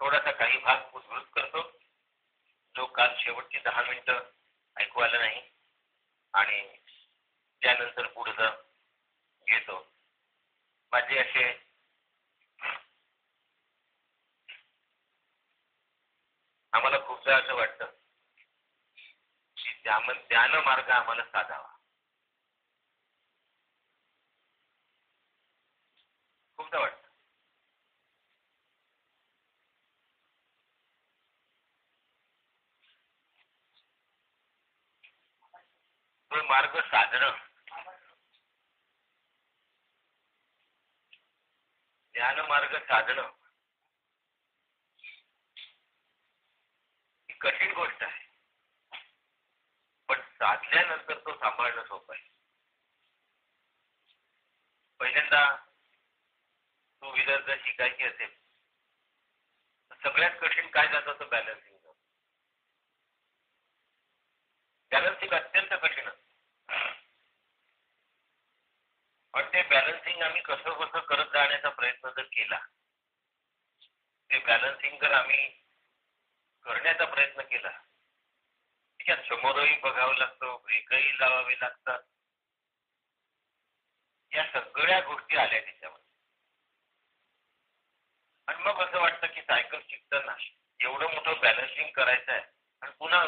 थोडासा काही भाग उद्धृत करतो जो काल शेवटची 10 मिनिटं ऐकू आलं नाही आणि त्यानंतर पुढचं घेतो. माझे असे आम्हाला खूपदा असं वाटतं की ध्यान मार्ग आम्हाला साधावा. खूपदा वाटतं तो मार्ग साधणं, ध्यान मार्ग साधणं ही कठीण गोष्ट आहे, पण साधल्यानंतर तो सांभाळणं सोपं आहे. पहिल्यांदा टू व्हीलर जर शिकायची असेल तर सगळ्यात कठीण काय जातं तर बॅलन्सिंग. बॅलन्सिंग अत्यंत कठीण असतं, पण ते बॅलन्सिंग आम्ही कसं करत जाण्याचा प्रयत्न जर केला, ते बॅलन्सिंग जर आम्ही करण्याचा प्रयत्न केला, त्याच्यात समोरही बघावं लागतं, ब्रेकही लावावे लागतात, या सगळ्या गोष्टी आल्या त्याच्यामध्ये. आणि मग असं वाटतं की सायकल शिकताना एवढं मोठं बॅलन्सिंग करायचं आहे आणि पुन्हा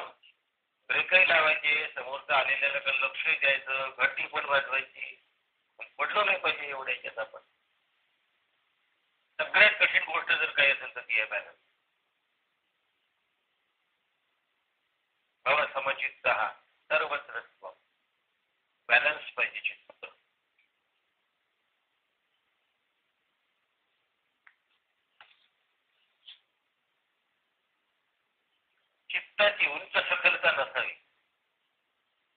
ब्रेकही लावायचे, समोरचं आलेल्याला लक्ष द्यायचं, घंटी पण वाजवायची, पडलो नाही पाहिजे एवढ्याच्यात आपण. सगळ्यात कठीण गोष्ट जर काही असेल तर ती आहे बॅलन्स. बाबा समचित्त सर्वत्र बॅलन्स पाहिजे चित्त. चित्ताची उंच सकलता नसावी,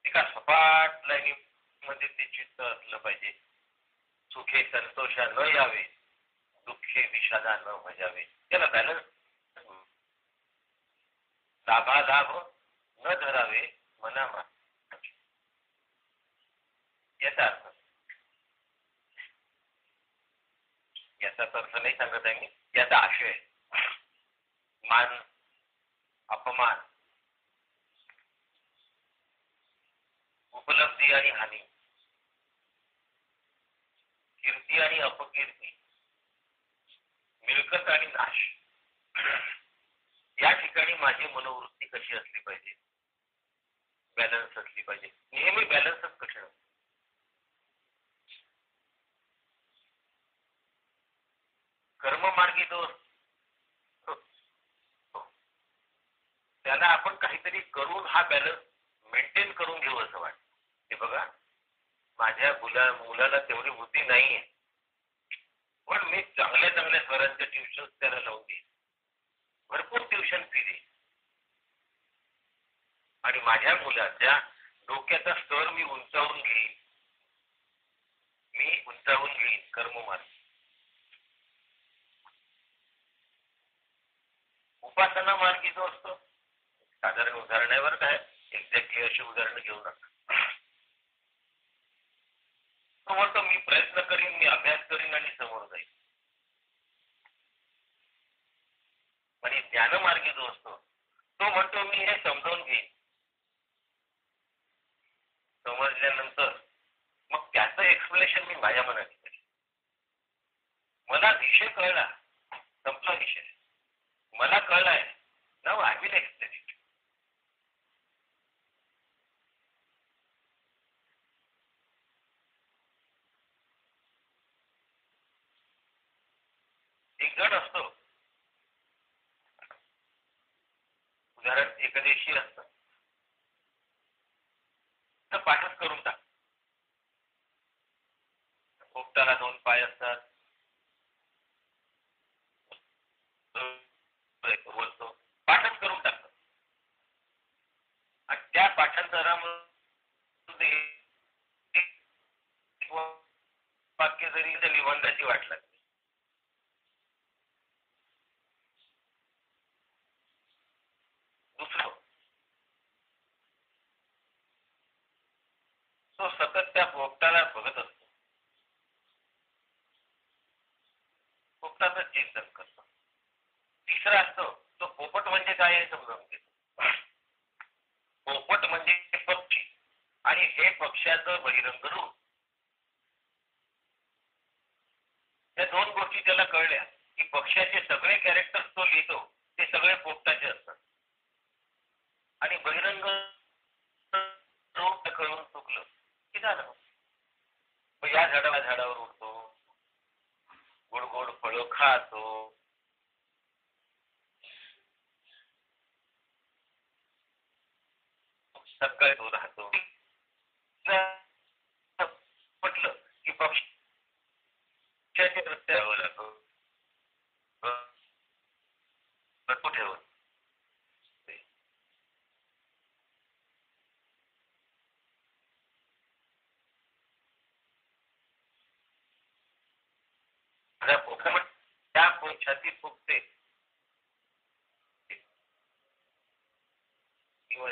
एका सपाट लाईनीमध्ये ते चित्त असलं पाहिजे. सुखे संतोषा न यावे, दुःखे विषादा न भजावे, त्याला बॅलन्स. लाभालाभ न धरावे मनामा, याचा अर्थ, याचा अर्थ नाही सांगत आहे मी, याचा आशय मान अपमान, उपलब्धी आणि हानी, कीर्ती आणि अपकीर्ती, मिळकत आणि नाश, या ठिकाणी माझी मनोवृत्ती कशी असली पाहिजे, बॅलन्स असली पाहिजे. नेहमी बॅलन्सच कठीण. कर्ममार्गी जो त्याला आपण काहीतरी करून हा बॅलन्स मेंटेन करून घेऊ असं वाटतं. हे बघा, माझ्या मुलाला तेवढी बुद्धी नाहीये, पण मी चांगल्या स्वरांचे ट्युशन त्याला लावून देईन, भरपूर ट्युशन फी देईन आणि माझ्या मुलाच्या डोक्याचा स्तर मी उंचावून घेईन. कर्ममार्ग. उपासना मार्गी जो असतो, साधारण उदाहरणावर काय, एक्झॅक्टली अशी उदाहरणं घेऊ नका. तो म्हणतो मी प्रयत्न करीन, मी अभ्यास करीन आणि समोर जाईल. आणि ज्ञानमार्गी जो असतो तो म्हणतो मी हे समजावून घेईन, समजल्यानंतर मग त्याचं एक्सप्लेनेशन मी माझ्या मनाने करेन. मला विषय कळला, संपला विषय, मला कळलाय, नाव आय विल एक्सप्लेन इट. एक जण असतो, उदाहरण एकादशी असतं तर पाठच करून टाक. पोपटाला 2 पाय असतात, बोलतो, पाठच करून टाकतो. आणि त्या पाठांतरामध्ये वाक्य जरी त्या निबंधाची वाट लागते. दुसरं, तो सतत त्या पोपटाला बघत असतो, पोपटाचं चिंतन करतो. तिसरा असतो तो पोपट म्हणजे काय आहे समजावून घेतो. पोपट म्हणजे पक्षी आणि हे पक्ष्याचं बहिरंग रूप. त्या दोन गोष्टी त्याला कळल्या की पक्ष्याचे सगळे कॅरेक्टर तो लिहितो ते सगळे पोपटाचे असतात आणि बहिरंग रूप कळून चुकलं की झालं. मग या झाडावर उठतो, गोड गोड फळं खातो, सकाळी तो राहतो. म्हटलं की पक्षाचे रस्त्यावर लागतो ठेवत त्या छाती फुगते किंवा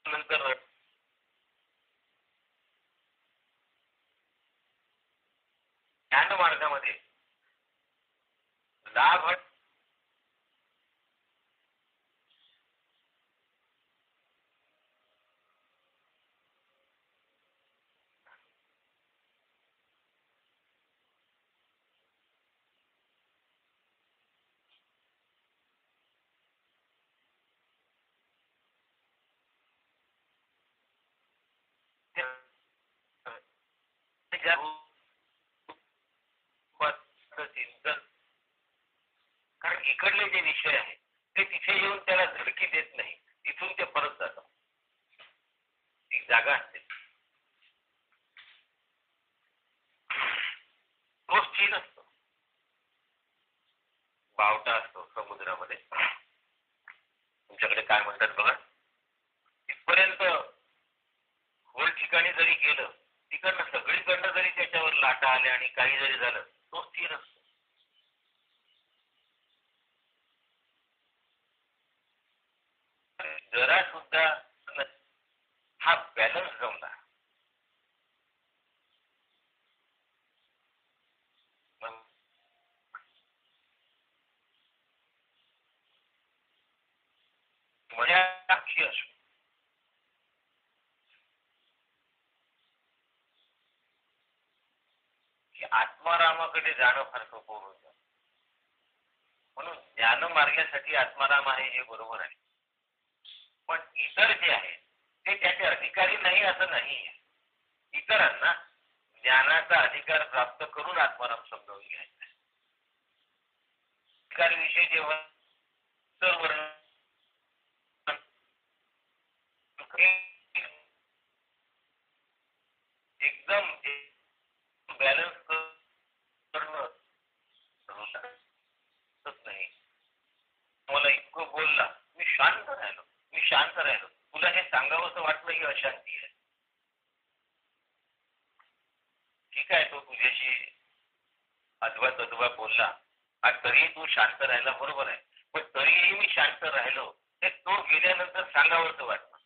नंतर ज्ञान मार्गामध्ये लाभ चिंतन. कारण इकडले जे विषय आहे ते तिथे येऊन त्याला धडकी देत नाही, तिथून ते परत जातात. ती जागा असते तो स्थिर असतो. बावटा असतो समुद्रामध्ये, तुमच्याकडे काय म्हणतात बघा, तिथपर्यंत खोल ठिकाणी जरी गेलं तिकडनं सगळीकडनं जरी त्याच्यावर लाटा आल्या आणि काही जरी झालं तो स्थिर असतो. जरा सुद्धा हा बॅलन्स जमला म्हणजे साक्षी असतो. की आत्मारामाकडे जाणं फार सोपं होतं. म्हणून ज्ञान मार्गासाठी आत्माराम आहे हे बरोबर आहे, पण इतर जे आहे ते त्याचे अधिकारी नाही असं नाही. इतरांना ज्ञानाचा अधिकार प्राप्त करून आत्माराम समजावून घ्यायचा. अधिकारविषयी जेव्हा सर्व एकदम बॅलन्स करणं नाही. मला इतकं बोलला, मी शांत राहिलो, तुला हे सांगावं असं वाटलं ही अशांती आहे. ठीक आहे, तो तुझ्याशी अथवा तद्वा बोलला आणि तरीही तू शांत राहिला, बरोबर आहे, पण तरीही मी शांत राहिलो ते तो गेल्यानंतर सांगावं असं वाटलं.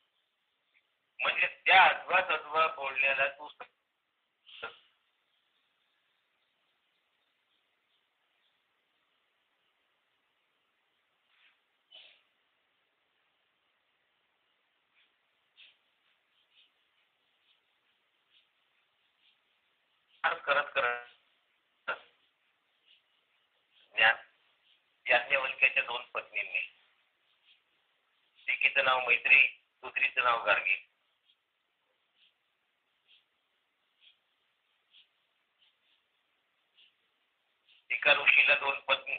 म्हणजे त्या अथवा तद्वा बोलण्याला तू करत करत याज्ञवल्क्याच्या दोन पत्नींनी, एकीचं नाव मैत्री, दुसरीचं नाव गार्गी, एका ऋषीला दोन पत्नी,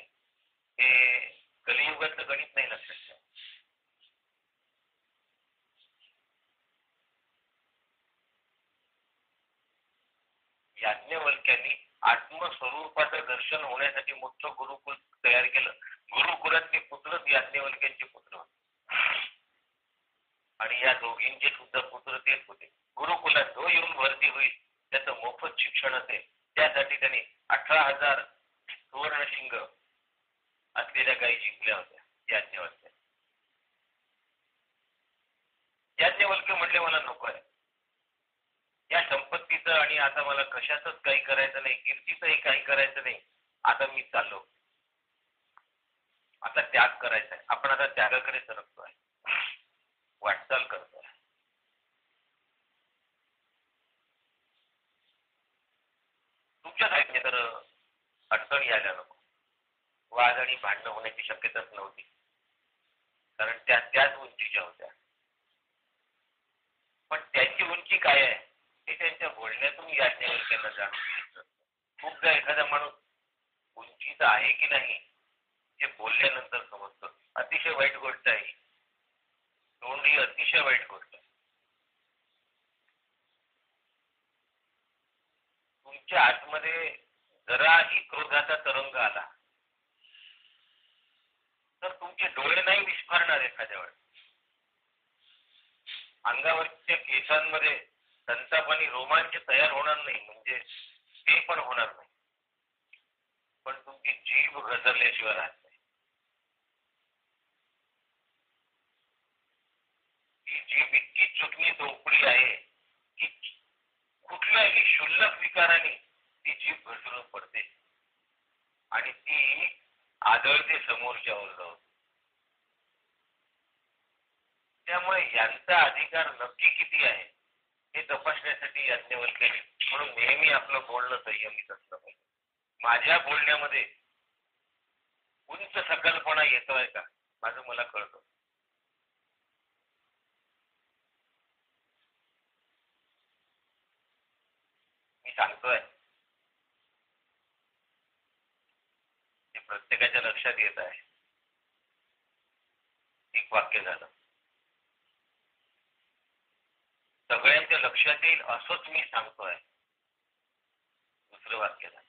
हे कलियुगाचं गणित नाही लक्षात ठेवा. याज्ञवल्क्यांनी आत्मस्वरूपाचं दर्शन होण्यासाठी मोठं गुरुकुल तयार केलं. गुरुकुलातले पुत्रच याज्ञवल्क्यांचे पुत्र होते आणि या दोघींचे सुद्धा पुत्र तेच होते. गुरुकुलात जो येऊन भरती होईल त्याचं मोफत शिक्षण असेल, त्यासाठी त्यांनी 18,000 सुवर्ण शिंग असलेल्या गायी जिंकल्या होत्या. याज्ञवल्क्य म्हणले मला नको आहे, या संपत्तीचं आणि आता मला कशाचंच काही करायचं नाही, कीर्तीचंही काही करायचं नाही. आता मी चाललो. आता त्याग करायचा आहे. आपण आता त्यागाकडे सरकतोय, वाटचाल करतोय. तुमच्या साईडने तर अडचणी यायला नको. वाद आणि भांडणं होण्याची शक्यताच नव्हती, कारण त्या त्याच उंचीच्या होत्या. पण त्यांची उंची काय आहे हे त्यांच्या बोलण्यातून याज्ञवल्क्यांना जाणून घ्यायचं. खूपदा एखादा माणूस उंचीचा आहे की नाही हे बोलल्यानंतर समजतं. अतिशय वाईट गोष्ट आहे. तोंड ही अतिशय वाईट गोष्ट आहे. तुमच्या आतमध्ये जराही क्रोधाचा तरंग आला तर तुमचे डोळे नाही विस्फारणार एखाद्या वेळेस. अंगावरच्या केसांमध्ये संताप आणि रोमांच तयार होणार नाही, म्हणजे ते पण होणार नाही, पण तुमची जीभ घसरल्याशिवाय राहत नाही. ती जीभ इतकी चुकणी चोपडी आहे की कुठल्याही क्षुल्लक विकाराने ती जीभ घसरून पडते आणि ती आदळते समोरच्यावर जाऊन. त्यामुळे यांचा अधिकार नक्की किती आहे हे तपासण्यासाठी याज्ञवल्क्याने म्हणून नेहमी आपलं बोलणं संयमित असलं पाहिजे. माझ्या बोलण्यामध्ये उंच सकलपणा येतोय का, माझं मला कळतं. मी सांगतोय ते प्रत्येकाच्या लक्षात येत आहे. एक वाक्य झालं, सगळ्यांच्या लक्षात येईल असंच मी सांगतोय. दुसरं वाक्य झालं,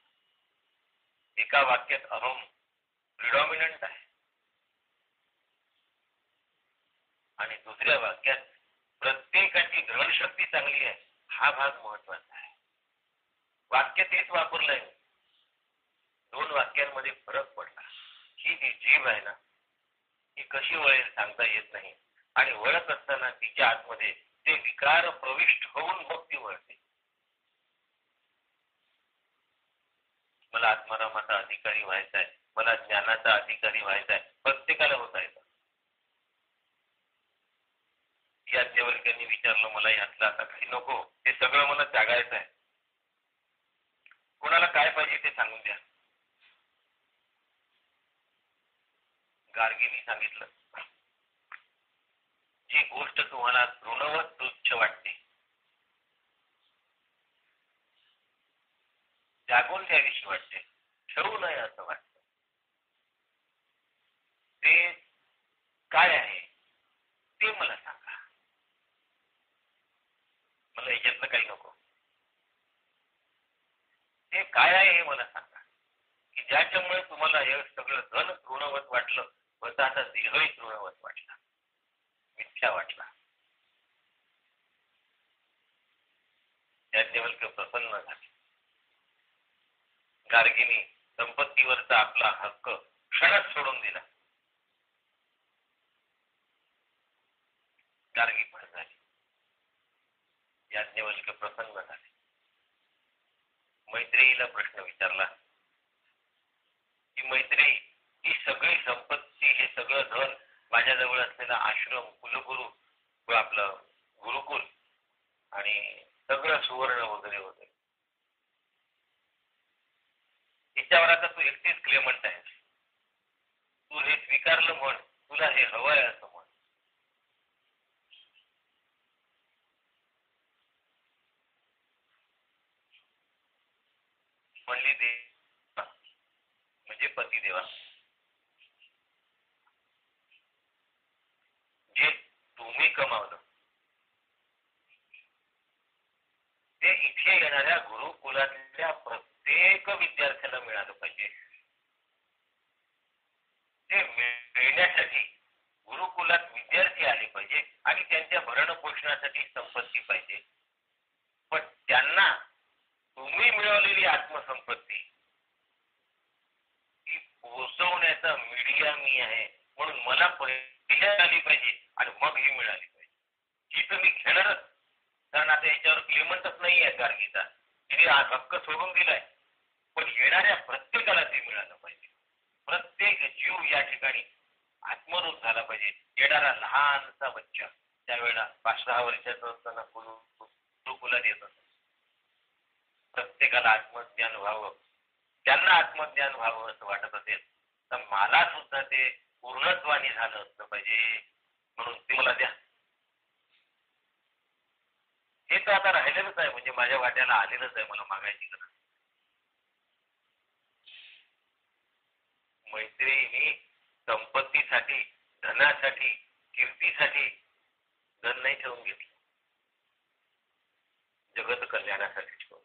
एका वाक्यात अहम प्रिडॉमिनंट आहे आणि दुसऱ्या वाक्यात प्रत्येकाची धनशक्ती चांगली आहे हा भाग महत्वाचा आहे. वाक्य तेच वापरलंय, दोन वाक्यांमध्ये फरक पडला. ही जी जीभ आहे ना ही कशी वळेल सांगता येत नाही आणि वळत असताना तिच्या आतमध्ये ते विकार प्रविष्ट होऊन मग ती वळते. मला आत्मारामाचा अधिकारी व्हायचा आहे, मला ज्ञानाचा अधिकारी व्हायचा आहे, प्रत्येकाला होता येतं. याज्ञवल्क्यांनी विचारलं, मला यातलं आता काही नको, ते सगळं मला त्यागायचं आहे. कोणाला काय पाहिजे ते सांगून द्या. गार्गींनी सांगितलं, जी गोष्ट तुम्हाला तृणवत तुच्छ वाटते त्यागून द्यावीशी वाटते, ठेवू नये असं वाटतं, ते काय आहे ते मला सांगा. मला याच्यातलं काही नको. ते काय आहे हे मला सांगा, की ज्याच्यामुळे तुम्हाला हे सगळं धन तृणवत वाटलं, स्वतःचा देहही तृणवत वाटला, मिथ्या वाटला. याज्ञवल्क्य प्रसन्न झाले. गार्गीनी संपत्तीवरचा आपला हक्क क्षणात सोडून दिला. गार्गी पण झाली. याज्ञवल्क्य प्रसन्न झाले. मैत्रेयीला प्रश्न विचारला की मैत्रेयी, ही सगळी संपत्ती, हे सगळं धन, माझ्याजवळ असलेला आश्रम, कुलगुरू व आपलं गुरुकुल आणि सगळं सुवर्ण वगैरे वगैरे, याच्यावर आता तू एकटीच क्लेमंट आहेस. तू हे स्वीकारलं म्हण, तुला हे हवंय असं म्हण. म्हणली देव म्हणजे पतिदेवा, जे तुम्ही कमावलं ते इथे येणाऱ्या गुरुकुलातल्या प्रत्येक विद्यार्थ्याला मिळालं पाहिजे. ते मिळण्यासाठी गुरुकुलात विद्यार्थी आले पाहिजे आणि त्यांच्या भरण पोषणासाठी संपत्ती पाहिजे. पण त्यांना तुम्ही मिळवलेली आत्मसंपत्ती ती पोहोचवण्याचा मीडिया मी आहे, म्हणून मला पहिल्या आली पाहिजे आणि मग ही मिळाली पाहिजे. ही तर मी घेणारच. कारण आता याच्यावर क्लेमंटच नाही आहे गार्गीचा, तिने हक्क सोडून दिलाय. पण येणाऱ्या प्रत्येकाला ते मिळालं पाहिजे. प्रत्येक जीव या ठिकाणी आत्मरूप झाला पाहिजे. येणारा लहानसा बच्चा त्यावेळेला 5-6 वर्षाचा असताना गुरुकुलात येत असत. प्रत्येकाला आत्मज्ञान व्हावं, त्यांना आत्मज्ञान व्हावं असं वाटत असेल तर मला सुद्धा ते पूर्णत्वाने झालं असलं पाहिजे, म्हणून ते मला द्या. हे तर आता राहिलेलंच आहे, म्हणजे माझ्या वाट्याला आलेलंच आहे, मला मागायची गरज. मैत्रिणी संपत्तीसाठी, धनासाठी, कीर्तीसाठी धन नाही ठेवून घेतलं, जगत कल्याणासाठी ठेवून.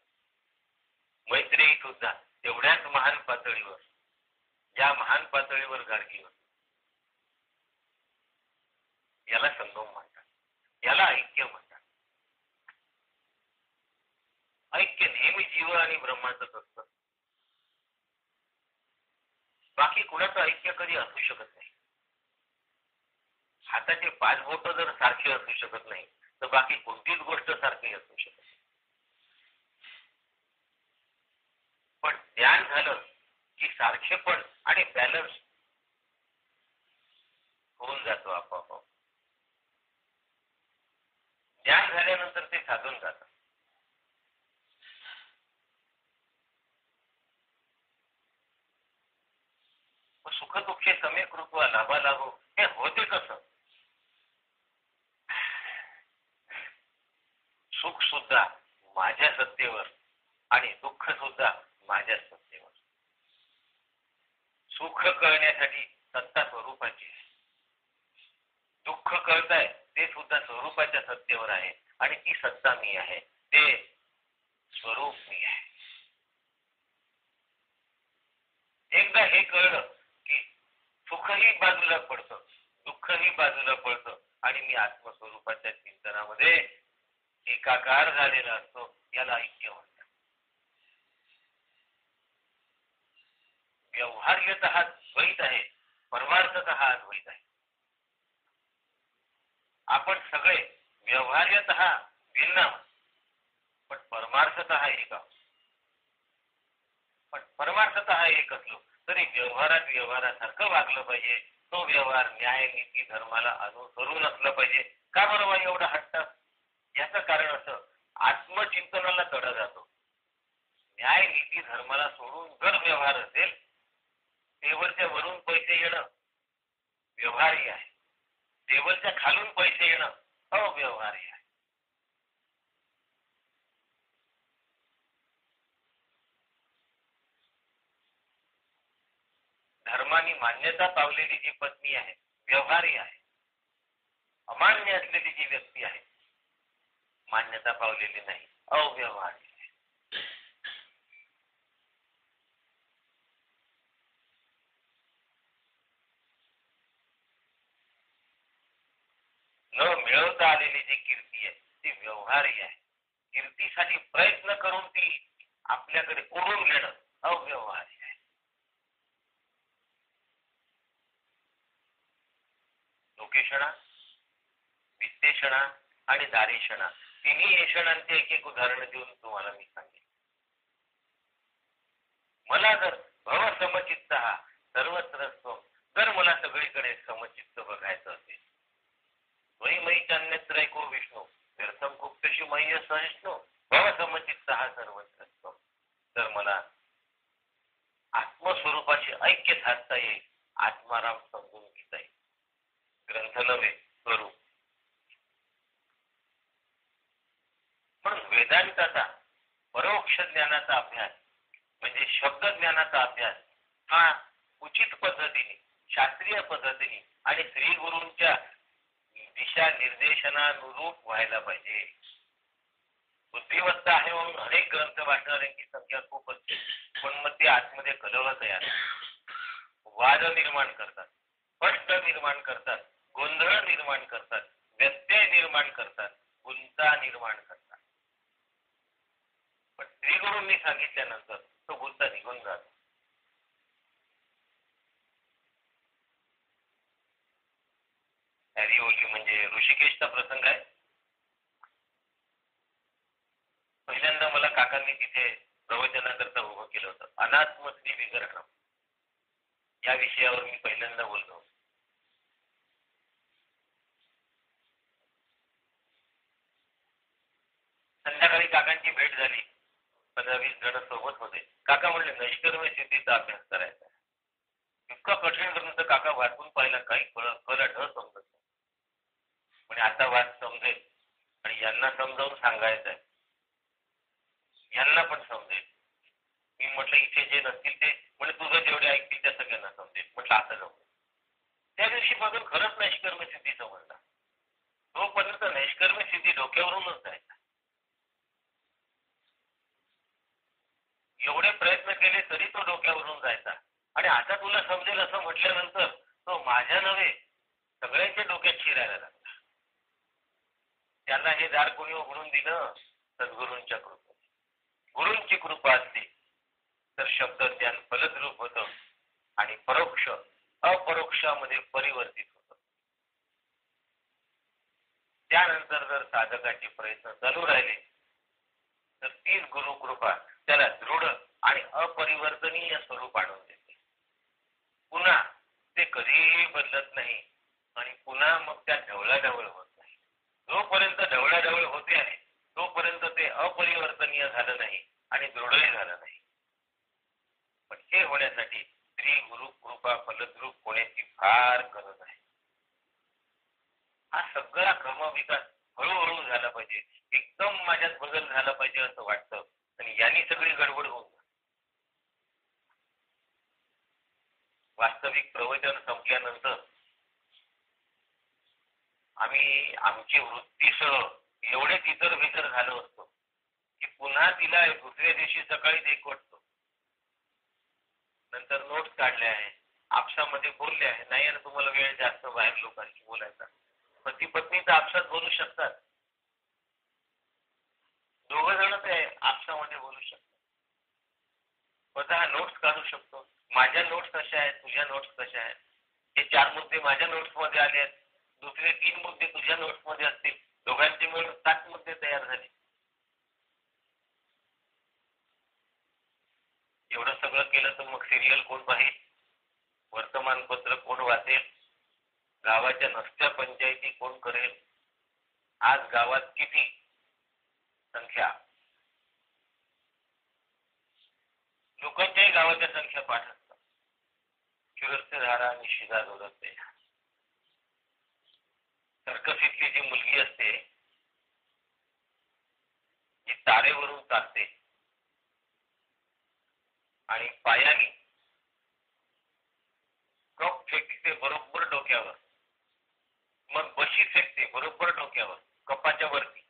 मैत्री सुद्धा एवढ्याच महान पातळीवर, ज्या महान पातळीवर गार्गीवर, याला संगम म्हणतात, याला ऐक्य म्हणतात. ऐक्य नेहमी जीव आणि ब्रह्माचंच असतं. बाकी कुणाचं ऐक्य कधी असू शकत नाही. हाताचे 5 बोट जर सारखे असू शकत नाही तर बाकी कोणतीच गोष्ट सारखी असू शकत नाही. पण ज्ञान झालं की सारखेपण आणि बॅलन्स होऊन जातो आपोआप. ज्ञान झाल्यानंतर ते साधून जातं. सुख दुःखे समे कृत्वा लाभा लाभो, हे होते कसं? सुख सुद्धा माझ्या सत्तेवर आणि दुःख सुद्धा माझ्या सत्तेवर. सुख कळण्यासाठी सत्ता स्वरूपाची आहे, दुःख कळताय ते सुद्धा स्वरूपाच्या सत्तेवर आहे, आणि ती सत्ता मी आहे, ते स्वरूप मी आहे. एकदा हे कळलं की सुखही बाजूला पडतं, दुःखही बाजूला पडतं, आणि मी आत्मस्वरूपाच्या चिंतनामध्ये एकाकार झालेला असतो. याला ऐक्य म्हणतात. व्यवहार्यतः द्वैत आहे, परमार्थतः अद्वैत आहे. आपण सगळे व्यवहार्यतः भिन्न, पण परमार्थतः एक आहोत. पण परमार्थतः एक असलो तरी व्यवहारात व्यवहारासारखं वागलं पाहिजे. तो व्यवहार न्याय नीती धर्माला अनुसरून असलं पाहिजे. का बरोबर एवढा हट्ट? याचं कारण असं, आत्मचिंतनाला तडा जातो. न्याय नीती धर्माला सोडून जर व्यवहार असेल, टेबलच्या वरून पैसे येणं व्यवहार्य आहे, टेबलच्या खालून पैसे येणं अव्यवहार्य आहे. धर्माने मान्यता पावलेली जी पत्नी आहे व्यवहार्य आहे. अमान्य असलेली जी व्यक्ती आहे, मान्यता पावलेली नाही, अव्यवहार्य आहे. न मिळवता आलेली जी कीर्ती आहे ती व्यवहार्य आहे. कीर्तीसाठी प्रयत्न करून ती आपल्याकडे ओढून घेणं अव्यवहार्य आहे. लोकेशणा, वित्तेषणा आणि दारेषणा, तिन्ही ऐषणांचे एक एक उदाहरण देऊन तुम्हाला मी सांगेन. मला जर भव समचित्त हा सर्वत्र जर मला सगळीकडे समचित्त बघायचं असेल, वही मयी चान्यत्रैको विष्णू व्यर्थम कुक्षी मय्य सहिष्णू भव समचित्त हा सर्वत्र, तर मला आत्मस्वरूपाचे ऐक्य साधता येईल, आत्माराम समजून घेता येईल. ग्रंथ नव्हे, स्वरूप. म्हणून वेदांताचा परोक्ष ज्ञानाचा अभ्यास म्हणजे शब्द ज्ञानाचा अभ्यास हा उचित पद्धतीने, शास्त्रीय पद्धतीने आणि श्री गुरूंच्या दिशा निर्देशनानुरूप व्हायला पाहिजे. बुद्धिमत्ता आहे म्हणून अनेक ग्रंथ वाचणाऱ्यांची संख्या खूप असते, पण मग ते आतमध्ये कलह तयार, वाद निर्माण करतात, स्पष्ट निर्माण करतात, गोंधळ निर्माण करतात, व्यत्यय निर्माण करतात, गुंता निर्माण करतात. पण श्रीगुरूंनी सांगितल्यानंतर तो गुंता निघून जातो. हॅरिओली म्हणजे ऋषिकेशचा प्रसंग आहे. पहिल्यांदा मला काकांनी तिथे प्रवचनाकरता उभं केलं होतं. अनात्मस्ती विकरणं या विषयावर मी पहिल्यांदा बोललो. संध्याकाळी काकांची भेट झाली. 15-20 जण सोबत होते. काका म्हणले नैष्कर्म्य सिद्धीचा अभ्यास करायचा. इतका कठीण ग्रंथ काका वाचून पाहिला, काही कला ढ समजत नाही. म्हणजे आता वाच समजेल आणि यांना समजावून सांगायचं आहे, यांना पण समजेल. मी म्हटलं इथे जे नसतील ते म्हणजे तुझं जेवढे ऐकतील त्या सगळ्यांना समजेल. म्हटलं असं जमलं. त्या दिवशीपासून खरंच नैष्कर्म्य सिद्धी समजला. तोपर्यंत नैष्कर्म्य सिद्धी डोक्यावरूनच जायचा. एवढे प्रयत्न केले तरी तो डोक्यावरून जायचा. आणि आता तुला समजेल असं म्हटल्यानंतर तो माझ्या नव्हे सगळ्यांच्या डोक्यात शिरायला लागला. त्याला हे दार कोणी उघडून दिलं? सद्गुरूंच्या कृपा. गुरूंची कृपा असली तर शब्द ज्ञान फलद्रूप होतं आणि परोक्ष अपरोक्षामध्ये परिवर्तित होतं. त्यानंतर जर साधकाचे प्रयत्न चालू राहिले तर तीच गुरुकृपा त्याला दृढ आणि अपरिवर्तनीय स्वरूप आणून देते. पुन्हा ते कधीही बदलत नाही आणि पुन्हा मग त्या ढवळाढवळ होत नाही. जोपर्यंत ढवळाढवळ होते आहे तोपर्यंत ते अपरिवर्तनीय झालं नाही आणि दृढही झालं नाही. पण हे होण्यासाठी श्री गुरु कृपा फलद्रूप होण्याची फार गरज आहे. हा सगळा क्रमविकास हळूहळू झाला पाहिजे. एकदम माझ्यात बदल झाला पाहिजे असं वाटतं आणि यांनी सगळी गडबड होऊन वास्तविक प्रवचन संपल्यानंतर आम्ही आमची वृत्तीसह एवढे तितर वितर झालो असतो की पुन्हा तिला दुसऱ्या दिवशी सकाळीच एकवटतो. नंतर नोट्स काढल्या आहे, आपसामध्ये बोलले आहे. नाही आणि तुम्हाला वेळ जास्त बाहेर लोकांशी बोलायचा, पती पत्नी तर आपसात बोलू शकतात. दोघं जण ते आपसामध्ये बोलू शकतात. स्वतः नोट्स काढू शकतो. माझ्या नोट्स कशा आहेत, तुझ्या नोट्स कशा आहेत. हे 4 मुद्दे माझ्या नोट्स मध्ये आले आहेत, दुसरे 3 मुद्दे तुझ्या नोट्स मध्ये असतील. दोघांचे मिळून 7 मुद्दे तयार झाले. एवढं सगळं केलं तर मग सिरियल कोण पाहिजे, वर्तमानपत्र कोण वाचेल, गावाच्या नसत्या पंचायती कोण करेल. आज गावात किती संख्या, लोकांच्याही गावाच्या संख्या पाठ असतात. शिरस्तेधारा आणि शिधा जोडते. सर्कसीतली जी मुलगी असते जी तारेवरून चालते आणि पायाने कप फेकते बरोबर डोक्यावर, मग बशी फेकते बरोबर डोक्यावर कपाच्या वरती,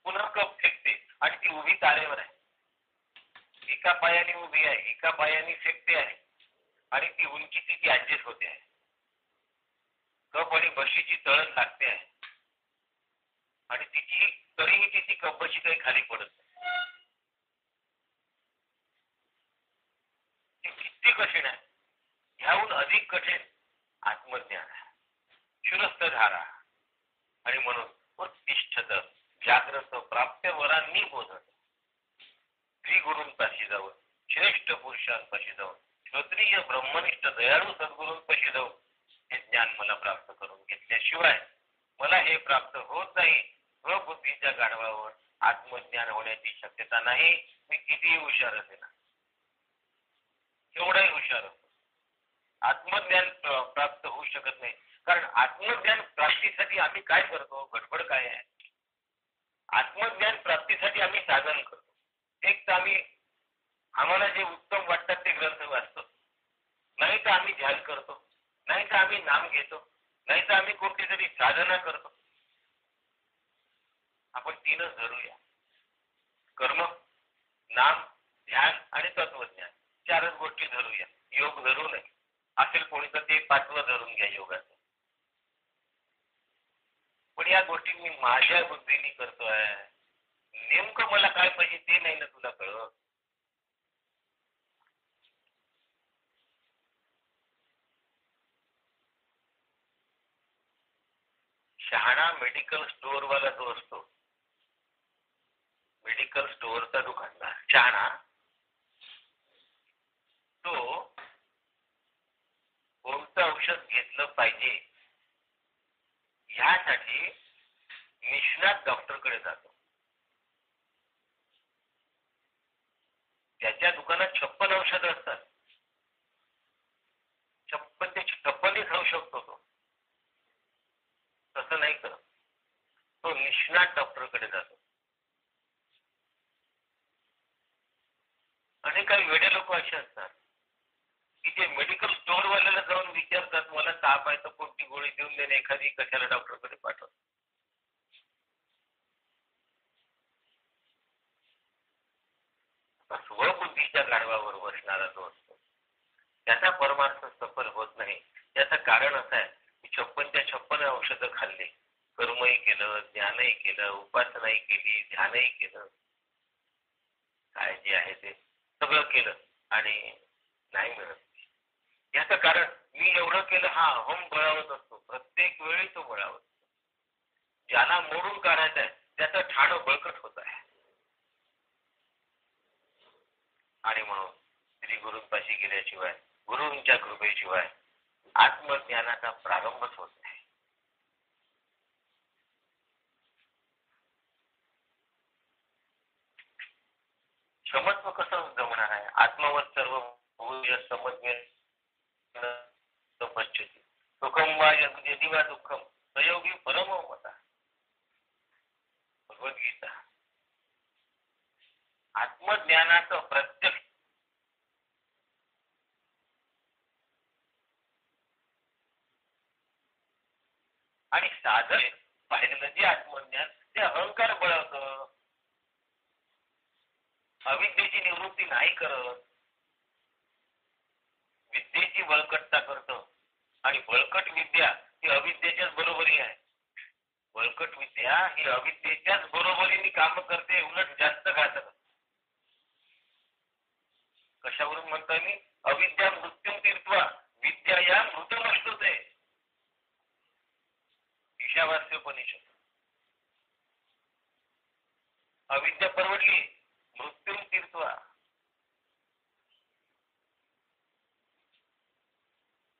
पुन्हा कप फेकते आणि ती उभी तारेवर आहे. एका पायाने उभी आहे, एका पायाने फेकते आहे आणि ती उंची तिची ऍडजस्ट होते आहे. कप आणि बशीची तळण लागते आहे आणि तिची तरीही तिची कप बशी काही खाली पडत नाही. ती किती कठीण आहे. ह्याहून अधिक कठीण आत्मज्ञान आहे. शुरस्थधारा आणि म्हणून उत्तिष्ठत जाग्रत प्राप्य वरांनी बोधत. श्री गुरूंपाशी जाऊन, श्रेष्ठ पुरुषांपाशी जाऊन, श्रोत्रिय ब्रह्मनिष्ठ दयाळू सद्गुरूंपाशी जाऊन हे ज्ञान मला प्राप्त करून घेतल्याशिवाय मला हे प्राप्त होत नाही. स्वबुद्धीच्या गाढवावर आत्मज्ञान होण्याची शक्यता नाही. मी कितीही हुशार असेल, एवढाही हुशार असतो, आत्मज्ञान प्राप्त होऊ शकत नाही. कारण आत्मज्ञान प्राप्तीसाठी आम्ही काय करतो, गडबड काय आहे. आत्मज्ञान प्राप्तीसाठी आम्ही साधन करतो. एक तर आम्हाला जे उत्तम वाटतात ते ग्रंथ वाचतो, नाही तर आम्ही ध्यान करतो, नाही तर आम्ही नाम घेतो, नाही तर आम्ही कुठली तरी साधना करतो. आपण 3च धरूया, कर्म, नाम, ध्यान आणि तत्वज्ञान. 4च गोष्टी धरूया. योग धरू नये. असेल कोणी तर ते 5वं धरून घ्या योगाचं. पण या गोष्टी मी माझ्या बुद्धीने करतोय. नेमकं मला काय पाहिजे ते नाही ना तुला कळत. शहाणा मेडिकल स्टोअरवाला जो असतो, मेडिकल स्टोअरचा होता दुकानदार शहाणा. तो कोणतं औषध घेतलं पाहिजे ह्यासाठी निष्णात डॉक्टरकडे जातो. त्याच्या दुकानात 56 औषधं असतात. 56 ते 56 खाऊ शकतो तो. तसं नाही करत. तो निष्णात डॉक्टरकडे जातो. आणि काही वेडे लोक असे असतात की ते मेडिकल स्टोअर वाल्याला जाऊन विचारतात मला ताप आहे तर कोणती गोळी देऊन देणे एखादी कशाला डॉक्टरकडे पाठवत. स्वबुद्धीच्या गाढवावर बसणारा जो असतो त्याचा परमार्थ सफल होत नाही. त्याचं कारण असं आहे की 56च्या 56 औषधं खाल्ली, कर्मही केलं, ज्ञानही केलं, उपासनाही केली, ध्यानही केलं, काय जे आहे ते सगळं केलं आणि नाही मिळत. याचं कारण मी एवढं केलं. हा होम बळावत असतो, प्रत्येक वेळी तो बळावत. ज्याला मोडून काढायचं आहे त्याचं ठाणं बळकट होत आहे. आणि म्हणून श्री गुरूंपाशी गेल्याशिवाय, गुरूंच्या कृपेशिवाय आत्मज्ञानाचा प्रारंभच होत नाही. क्षमत्व कसं जमणार आहे? आत्मवत सर्व भूय समज्ञ पश्यति सुखम वा यदि वा दुःखम सहयोगी परमो मता. भगवद्गीता. आत्मज्ञानाचं प्रत्यक्ष आणि साधन पाहिलं जे आत्मज्ञान ते अहंकार बळवतं, अविद्येची निवृत्ती नाही करत, विद्येची बळकटता करतं. आणि बळकट विद्या ही अविद्येच्याच बरोबरी आहे. बळकट विद्या ही अविद्येच्याच बरोबरीने काम करते, उलट जास्त घातक. कशावरून म्हणतोय मी? अविद्या मृत्यू तीर्थवा विद्या या मृत नष्ट होते. ईशावास्योपनिषद. अविद्या परवडली, मृत्यू तीर्थवा.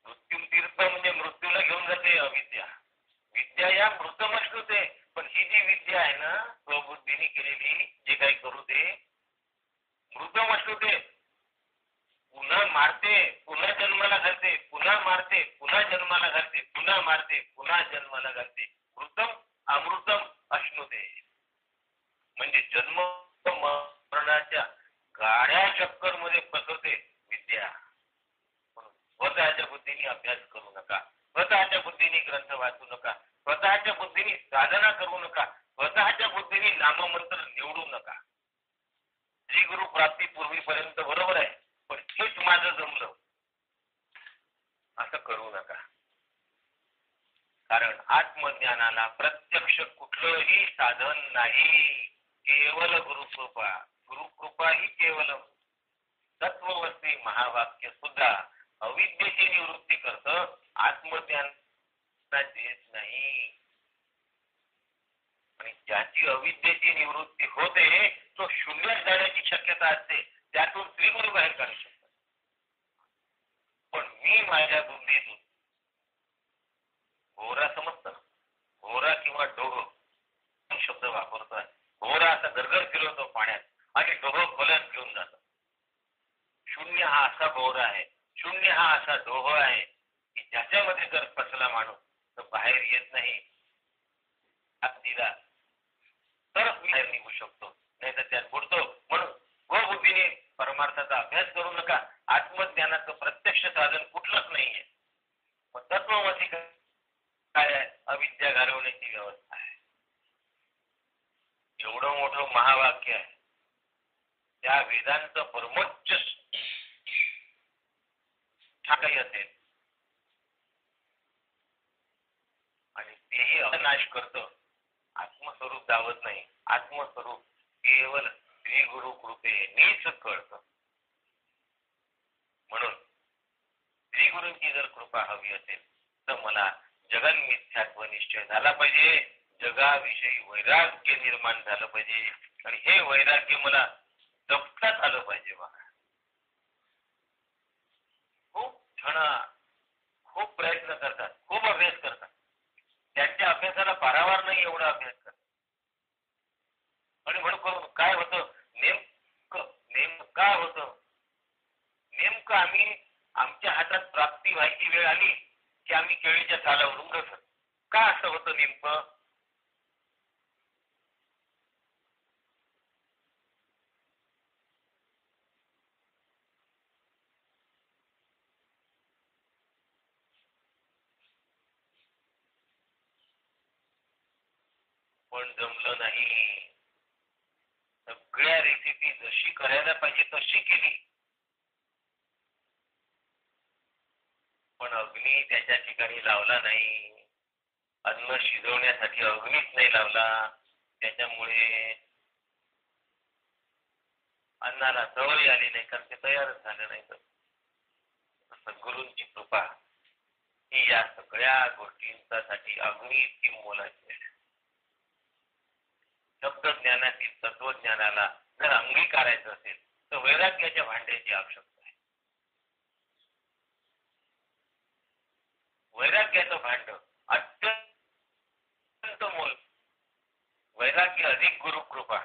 मृत्यू तीर्थ म्हणजे मृत्यूला घेऊन जाते अविद्या. विद्या या मृत नष्ट होते. पण ही जी विद्या आहे ना स्वबुद्धीने केलेली, जे काही करू ते मृत नष्ट होते. पुन्हा मारते, पुन्हा जन्माला घालते, पुन्हा मारते, पुन्हा जन्माला घालते, पुन्हा मारते, पुन्हा जन्माला घालते. मृतम अमृतम अश्नुते. म्हणजे जन्म मरणाच्या गाड्या चक्कर मध्ये फसवते विद्या. स्वतःच्या बुद्धीने अभ्यास करू नका, स्वतःच्या बुद्धीने ग्रंथ वाचू नका, स्वतःच्या बुद्धीने साधना करू नका, स्वतःच्या बुद्धीने नाममंत्र निवडू नका. श्री गुरु प्राप्ती पूर्वीपर्यंत बरोबर आहे, पण हेच माझं जमलं असं करू नका. कारण आत्मज्ञानाला प्रत्यक्ष कुठलंही साधन नाही, केवळ गुरुकृपा. गुरुकृपा ही केवळ. तत्ववस्ती महावाक्य सुद्धा अविद्येची निवृत्ती करतं, आत्मज्ञान देत नाही. आणि ज्याची अविद्येची निवृत्ती होते तो शून्यात जाण्याची शक्यता असते, त्यातून त्रिगुरू बाहेर काढू शकतात. पण मी माझ्या बुद्धीतून घोरा समजतं, घोरा किंवा डोह शब्द वापरतोय. घोरा असा गरगर फिरवतो पाण्यात आणि डोह खोल्यात घेऊन जातो. शून्य हा असा घोरा आहे, शून्य हा असा डोह आहे की ज्याच्यामध्ये जर फसला माणूस तर बाहेर येत नाही. हात दिला तरच बाहेर निघू शकतो, नाही तर त्यात बुडतो. म्हणून स्वबुद्धीने परमार्थाचा अभ्यास करू नका. आत्मज्ञानाचं प्रत्यक्ष साधन कुठलंच नाहीये. मग तत्वमसी काय आहे? अविद्या घालवण्याची व्यवस्था आहे. एवढं मोठं महावाक्य आहे, त्या वेदांचं परमोच्च काही असेल आणि तेही नाश करतं, आत्मस्वरूप दावत नाही. आत्मस्वरूप केवळ श्री गुरु कृपेनेच कळतं. म्हणून श्री गुरूंची जर कृपा हवी असेल तर मला जगन मिथ्यात्व निश्चय झाला पाहिजे, जगाविषयी वैराग्य निर्माण झालं पाहिजे. आणि हे वैराग्य मला जपण्यात आलं पाहिजे बघा. खूप जण खूप प्रयत्न करतात, खूप अभ्यास करतात, त्यांच्या अभ्यासाला पारावार नाही एवढा अभ्यास करतात. आणि म्हणून काय होतं, नेमकं नेमकं काय होतं, नेमकं आम्ही आमच्या हातात प्राप्ती व्हायची वेळ आली की आम्ही केळीच्या सालावरून घसरतो. का असं होतं नेमकं? पण जमलं नाही. सगळ्या रेसिपी जशी करायला पाहिजे तशी केली, पण अग्नी त्याच्या ठिकाणी लावला नाही. अन्न शिजवण्यासाठी अग्नीच नाही लावला. त्याच्यामुळे अन्नाला चवही आली नाही, कारण ते तयारच झालं नाही. तर सद्गुरूंची कृपा ही या सगळ्या गोष्टींसाठी अग्नी इतकी मोलाची आहे. शब्दज्ञानातील तत्वज्ञानाला जर अंगीकारायचं असेल तर वैराग्याच्या भांड्याची आवश्यकता आहे. वैराग्याचं भांड अत्यंत मोल. वैराग्य अधिक गुरुकृपा.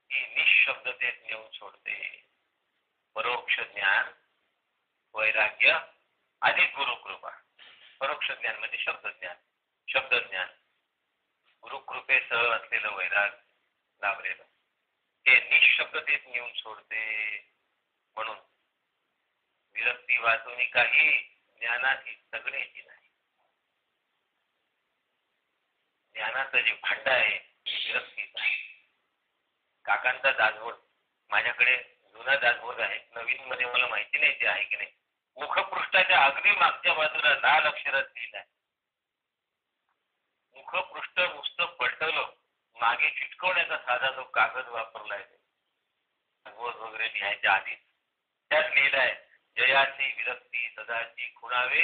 ही निशब्दतेत नेऊन सोडते. परोक्ष ज्ञान, वैराग्य अधिक गुरुकृपा. परोक्ष ज्ञान म्हणजे शब्दज्ञान, शब्दज्ञान गुरुकृपेसह असलेलं वैराग लाभलेलं ते निशब्दतेत नेऊन सोडते. म्हणून विरक्ती वाचून काही ज्ञानाची सगळ्याची नाही. ज्ञानाचं जे भांड आहे विरक्तीच आहे. काकांचा दासबोध माझ्याकडे जुना दासबोध आहे, नवीन मध्ये मला माहिती नाही ते आहे की नाही. मुखपृष्ठाच्या अगदी मागच्या बाजूला लाल अक्षरात लिहिलं आहे. मुखपृष्ठ नुसतं पलटवलं, मागे चिटकवण्याचा साधा जो कागद वापरलाय दासबोध वगैरे लिहायच्या आधी त्यात लिहिलाय, जयाची विरक्ती सदाची खुणावे,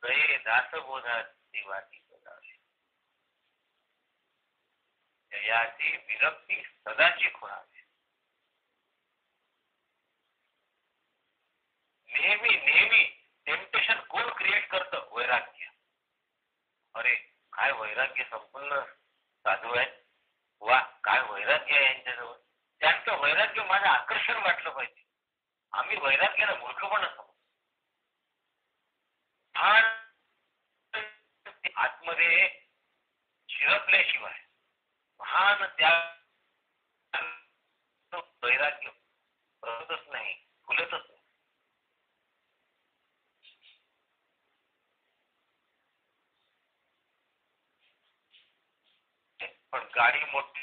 गये दासबोधाची वाटी सदावे. जयाची विरक्ती सदाची खुणावे. नेहमी नेहमी टेम्पटेशन कोण क्रिएट करतं? वैराग्य. अरे काय वैराग्य संपन्न साधू आहे, वा काय वैराग्य आहे यांच्याजवळ. त्यांचं वैराग्य माझं आकर्षण वाटलं पाहिजे. आम्ही वैराग्याला मूर्खपणा समजतो. आतमध्ये शिरपल्याशिवाय महान त्या वैराग्य फुलतच नाही, फुलतच नाही. पण गाडी मोठी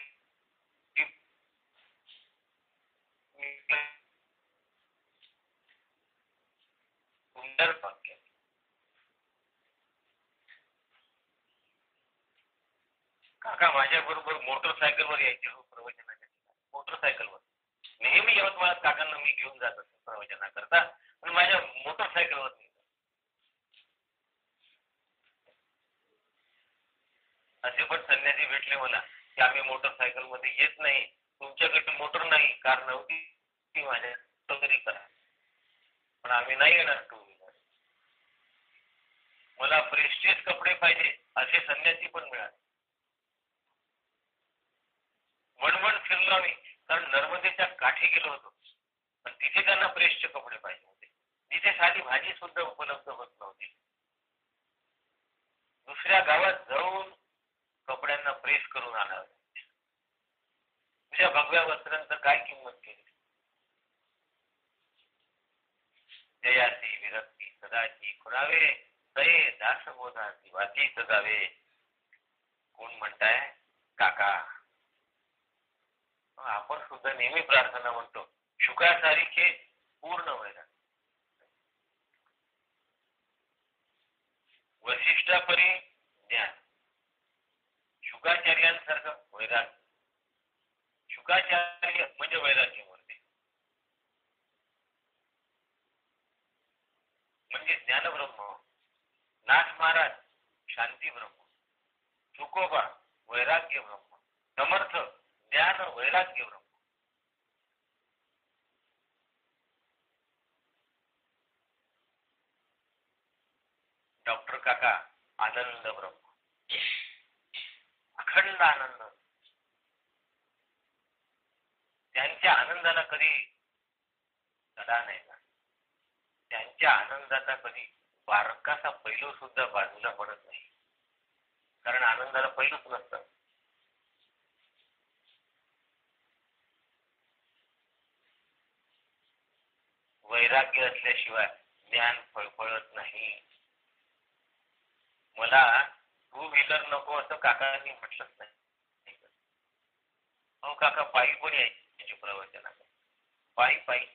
सुंदर वाक्य. काका माझ्या बरोबर मोटरसायकलवर यायचे हो प्रवचनाच्या ठिकाणी. मोटरसायकलवर नेहमी यवतमाळात काकांना मी घेऊन जात असतो प्रवचनाकरता, पण माझ्या मोटरसायकलवर नाही. असे पण संन्यासी भेटले मला की आम्ही मोटरसायकल मध्ये येत नाही, तुमच्याकडे मोटर नाही, कार नव्हती ती माझ्या तरी करा, पण आम्ही नाही येणार टू व्हीलर. मला प्रेस्टिज कपडे पाहिजे असे संन्यासी पण मिळाले. वणवण फिरलो आम्ही, कारण नर्मदेच्या काठी गेलो होतो, पण तिथे त्यांना प्रेसचे कपडे पाहिजे होते, तिथे साधी भाजी सुद्धा उपलब्ध होत नव्हती. दुसऱ्या गावात जाऊन कपड्यांना प्रेस करून आणावे. तुझ्या भगव्या वस्त्रांचं काय किंमत केली? जयाची विरक्ती सदाची खुणावे, तये दासबोधाची वाची सजावे. कोण म्हणताय? काका. आपण सुद्धा नेहमी प्रार्थना म्हणतो, शुकासारीखे पूर्ण वैराग. वैशिष्ट्यापरी ज्ञान. शुकाचार्यांसारखं वैराग्य. शुकाचार्य म्हणजे वैराग्यमूर्ती, म्हणजे ज्ञानब्रह्म. नाथ महाराज शांती ब्रह्म. तुकोबा वैराग्य ब्रह्म. समर्थ ज्ञान वैराग्य ब्रह्म. डॉक्टर काका आनंद ब्रह्म. अखंड आनंद. त्यांच्या आनंदाला कधी तडा नाही का. त्यांच्या आनंदाचा कधी बारकासा पैलू सुद्धा बाजूला पडत नाही. कारण आनंदाला पैलूच नसतं. वैराग्य असल्याशिवाय ज्ञान फळफळत नाही. मला टू व्हीलर नको असं काकांनी म्हटलंच नाही. मग काका पायी पण यायचे प्रवचनाला. पायी पायी.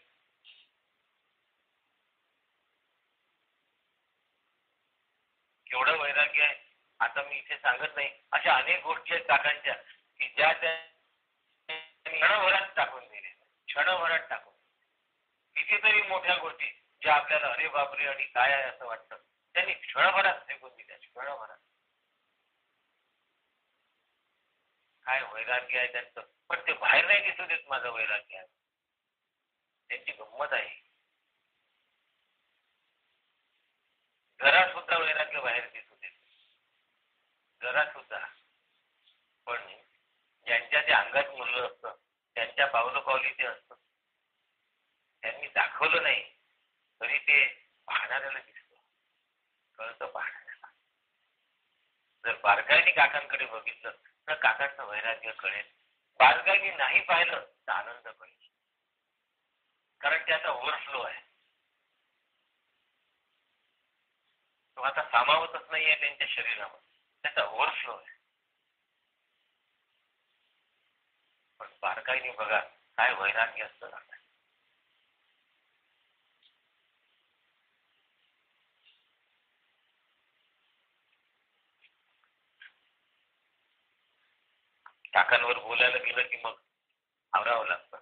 केवढं वैराग्य आहे. आता मी इथे सांगत नाही. अशा अनेक गोष्टी आहेत काकांच्या की ज्या त्या क्षणभरात टाकून दिले. क्षणभरात टाकून. कितीतरी मोठ्या गोष्टी ज्या आपल्याला अरे बापरे आणि काय आहे असं वाटतं त्यांनी क्षणभरात फेकून दिल्या. क्षणभरात. काय वैराग्य आहे त्यांचं. पण ते बाहेर नाही दिसू देत माझं वैराग्य आहे. त्यांची गंमत आहे. जरा सुद्धा वैराग्य बाहेर दिसू देत. जरा सुद्धा. पण ज्यांच्या ते अंगात मुरलं असतं त्यांच्या पावलं पावली ते असतं. त्यांनी दाखवलं नाही तरी ते पाहणाऱ्याला दिसतं. कळतं पाहणाऱ्याला. जर बारकाईने काकांकडे बघितलं तर काकांचं वैराग्य कळेल. बारकाईने नाही पाहिलं तर आनंद कळेल. कारण त्याचा ओव्हरफ्लो आहे. तो आता सामावतच नाहीये त्यांच्या शरीरावर. त्याचा ओव्हरफ्लो आहे. पण बारकाईने बघा काय वैराग्य असतं ना. काकांवर बोलायला गेलं की मग आवरावं लागतं.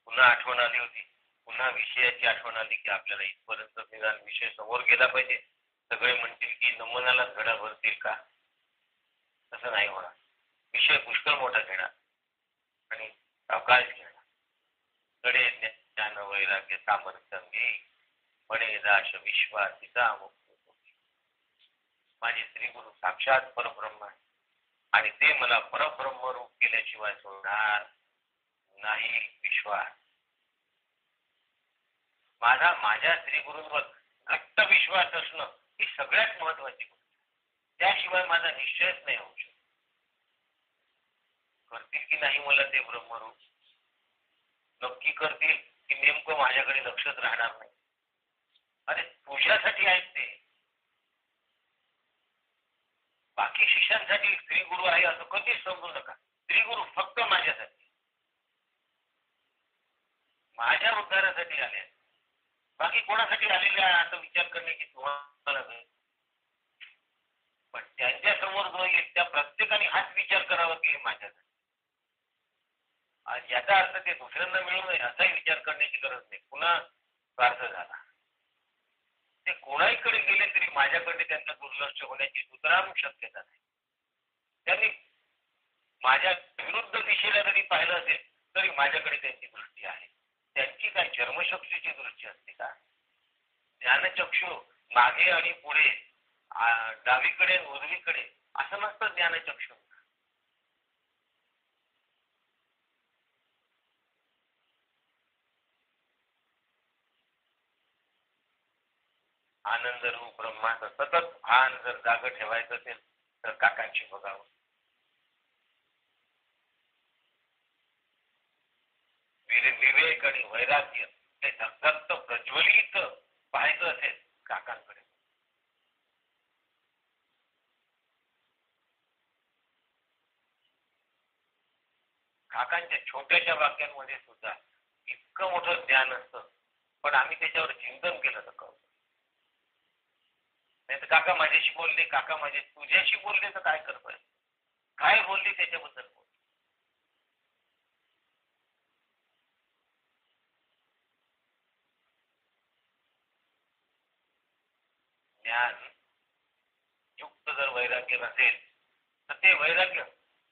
पुन्हा आठवण आली होती. पुन्हा विषयाची आठवण आली की आपल्याला इथपर्यंत निदान विषय समोर गेला पाहिजे. सगळे म्हणतील की नमनाला धडा भरतील का. तसं नाही होणार. विषय पुष्कळ मोठा घेणार आणि अवकाश घेणार. कडे ज्ञान वैराग्य सामर्थ्य पणे दाश विश्वासिता मुक्त. माझे श्री गुरु साक्षात परब्रह्म आहे आणि ते मला परब्रह्म रूप केल्याशिवाय सोडणार नाही. विश्वास माझ्या श्री गुरूंवर घट्ट विश्वास असणं ही सगळ्यात महत्वाची गोष्ट. त्याशिवाय माझा निश्चयच नाही होऊ शकत. करतील की नाही मला ते ब्रह्मरूप. नक्की करतील की नेमकं माझ्याकडे लक्षच राहणार नाही. अरे तुझ्यासाठी आहेत ते. बाकी शिष्यांसाठी श्री गुरु आहे असं कधीच समजू नका. श्री गुरु फक्त माझ्यासाठी. माझ्या उद्धारासाठी आले. बाकी कोणासाठी आलेले असं विचार करण्याची तुम्हाला नाही. पण त्यांच्या समोर जो येईल त्या प्रत्येकाने हाच विचार करावा की हे माझ्यासाठी. याचा अर्थ ते दुसऱ्यांना मिळू नये असाही विचार करण्याची गरज नाही. पुन्हा स्वार्थ झाला. ते कोणाहीकडे गेले तरी माझ्याकडे त्यांचं दुर्लक्ष होण्याची सुतराम शक्यता नाही. त्यांनी माझ्या विरुद्ध दिशेला जरी पाहिलं असेल तरी माझ्याकडे त्यांची दृष्टी आहे. त्यांची काय चर्मचक्षूची दृष्टी असते का. ज्ञानचक्षु मागे आणि पुढे डावीकडे उजवीकडे असं नसतं ज्ञानचक्षु. आनंद रूप ब्रह्माचं सतत भान जर जाग ठेवायचं असेल तर काकांशी बघावं. विवेक आणि वैराग्य हे धगधगत प्रज्वलित पाहायचं असेल काकांकडे. काकांच्या छोट्याशा वाक्यांमध्ये सुद्धा इतकं मोठं ज्ञान असतं. पण आम्ही त्याच्यावर चिंतन केलं तर कळतं. नाही तर काका माझ्याशी बोलले. काका तुझ्याशी बोलले तर काय करतोय. काय बोलली त्याच्याबद्दल बोल. ज्ञान युक्त जर वैराग्य नसेल तर ते वैराग्य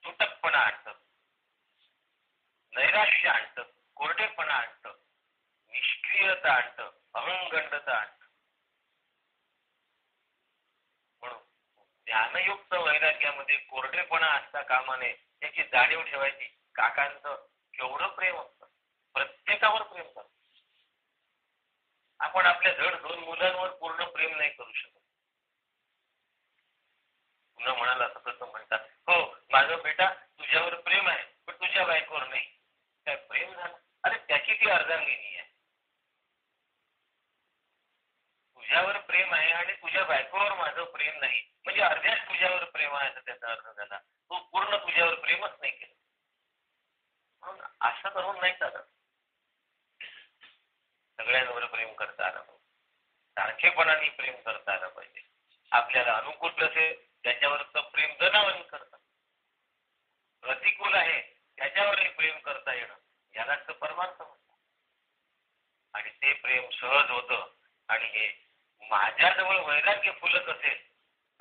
तुटकपणा आणतं, नैराश्य आणतं, कोरडेपणा आणतं, निष्क्रियता आणतं, अहंगंडता आणतं. म्हणून ज्ञानयुक्त वैराग्यामध्ये कोरडेपणा असता कामा नये याची जाणीव ठेवायची. काकांचं केवढं प्रेम असतं, प्रत्येकावर प्रेम करतात. आपण आपल्या धड 2 मुलांवर पूर्ण प्रेम नाही करू शकत. पुन्हा म्हणाला सतत म्हणतात, हो माझं बेटा तुझ्यावर प्रेम आहे पण तुझ्या बायकोवर नाही. काय प्रेम झालं? अरे त्याची ती अर्धांगिनी आहे. तुझ्यावर प्रेम आहे आणि तुझ्या बायकोवर माझं प्रेम नाही म्हणजे अर्ध्याच तुझ्यावर प्रेम आहे असं त्याचा अर्थ झाला. तू पूर्ण तुझ्यावर प्रेमच नाही केलं. म्हणून असं करून नाही चालत. सगळ्यांवर प्रेम करता आलं पाहिजे, सारखेपणाने प्रेम करता आलं पाहिजे. आपल्याला अनुकूल असेल त्याच्यावरच प्रेम जनावरी करतात, प्रतिकूल आहे त्याच्यावरही प्रेम करता येणं यालाच तर परमार्थ म्हणतात. आणि ते प्रेम सहज होतं. आणि हे माझ्याजवळ वैराग्य फुलत असेल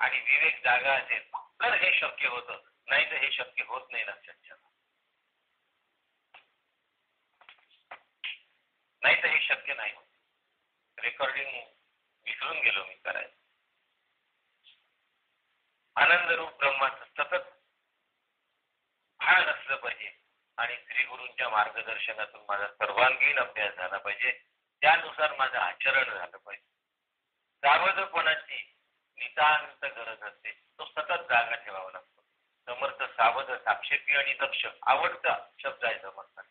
आणि विवेक जागा असेल तर हे शक्य होतं, नाही तर हे शक्य होत नाही. लक्षात ठेवा, नाही तर हे शक्य नाही होत. रेकॉर्डिंग विसरून गेलो मी करायचं. आनंद रूप ब्रह्माचं सतत भान असलं पाहिजे आणि श्री गुरूंच्या मार्गदर्शनातून माझा सर्वांगीण अभ्यास झाला पाहिजे. त्यानुसार माझं आचरण झालं पाहिजे. सावधपणाची नितांत गरज असते, तो सतत जागा ठेवावा लागतो. समर्थ सावध, साक्षेपी आणि दक्ष आवडता शब्द आहे समर्थांचा.